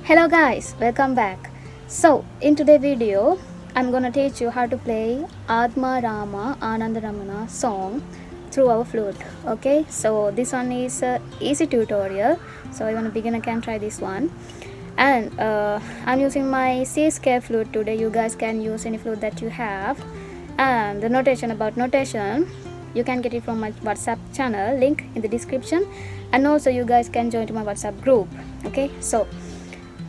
Hello guys, welcome back. So in today's video I'm gonna teach you how to play Aatma Rama Ananda Ramana song through our flute. Okay, so this one is a easy tutorial, so even a beginner can try this one. And I'm using my C-scale flute today. You guys can use any flute that you have. And the notation, you can get it from my WhatsApp channel, link in the description. And also you guys can join to my WhatsApp group. Okay, so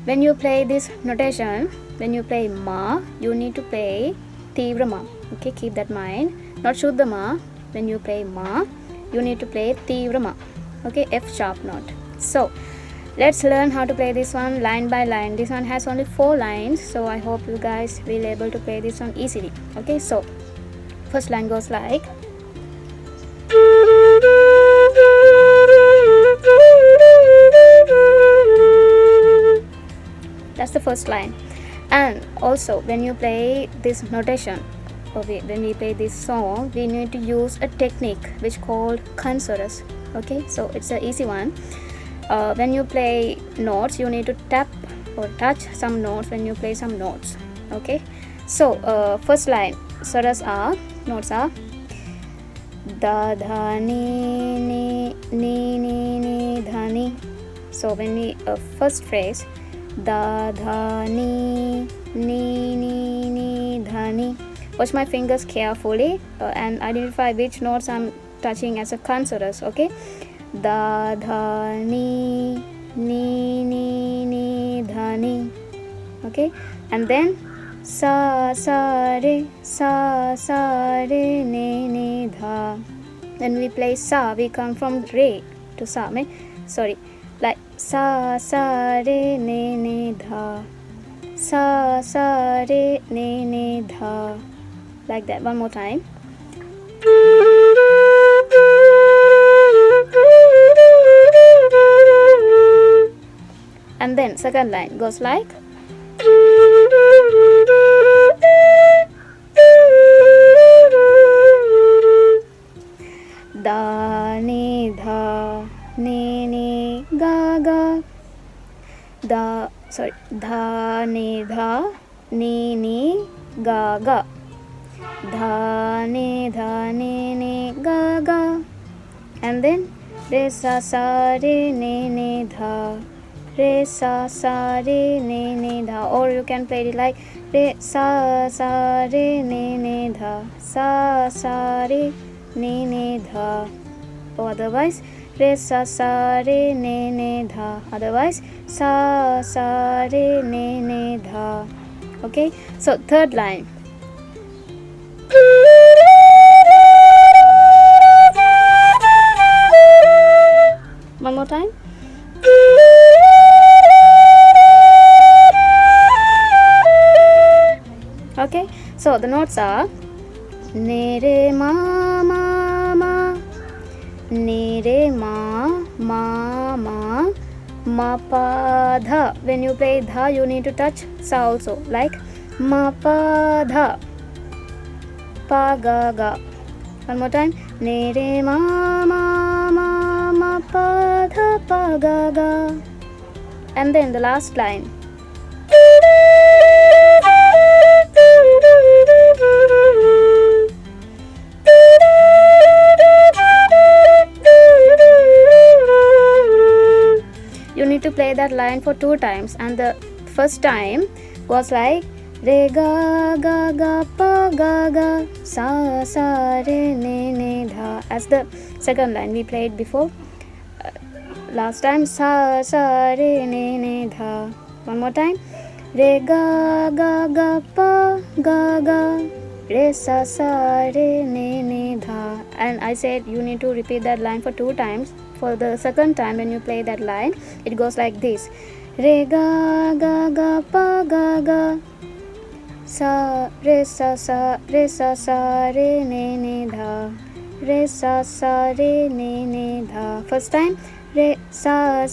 when you play this notation, when you play Ma, you need to play Tivra Ma. Okay, keep that in mind. Not Shuddha Ma. When you play Ma, you need to play Tivra Ma. Okay, F sharp note. So let's learn how to play this one line by line. This one has only 4 lines, so I hope you guys will able to play this one easily. Okay, so first line goes like. That's the first line. And also when you play this notation, or when we play this song, we need to use a technique which called Kansuras. Okay, so it's an easy one. When you play notes, you need to tap or touch some notes when you play some notes. Okay, so first line, notes are da dha ni ni dha ni. So when we first phrase da dha ni dha ni, watch my fingers carefully and identify which notes I'm touching as a Kansuras. Okay, da dha ni dha ni. Okay, and then sa re ne dha. When we play sa, we come from re to sa. Like sa re ne dha, sa re ne dha, like that. One more time. And then second line goes like. Da ni dha ni ga ga. Dha ni dha ni ga ga. Dha ni ga ga. And then re sa re ne dha, re sa re ne dha. Or you can play it like re sa re ne dha, sa re ne dha. Or otherwise re sa re ne dha, otherwise sa re ne dha. Okay, so third line. One more time. Okay, so the notes are ne re ma ma ma, ne re ma ma ma, ma pa dha. When you play dha, you need to touch sa also, like ma pa dha, pa ga ga. One more time. Ne re ma ma ma, ma pa dha, pa ga ga. And then the last line. You need to play that line for 2 times, and the first time was like re ga ga ga pa ga ga, sa re ne dha, as the second line we played before. Last time sa re ne dha. One more time. Re ga ga ga pa ga ga, re sa re ne dha. And I said you need to repeat that line for 2 times. For the second time when you play that line, it goes like this. Re ga ga ga pa ga ga, sa re sa re ne dha, re sa re ne dha. First time re sa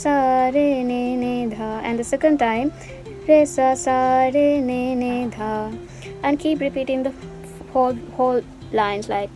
re ne dha, and the second time re sa re ne dha. And keep repeating the whole lines like.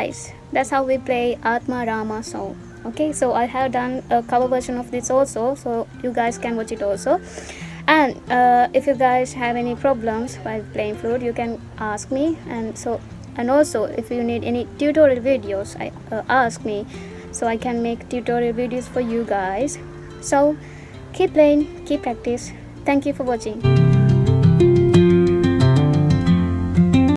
guys. That's how we play Atma Rama song. Okay, so I have done a cover version of this also, so you guys can watch it also. And if you guys have any problems while playing flute, you can ask me. And also if you need any tutorial videos, ask me, so I can make tutorial videos for you guys. So keep playing, keep practice. Thank you for watching.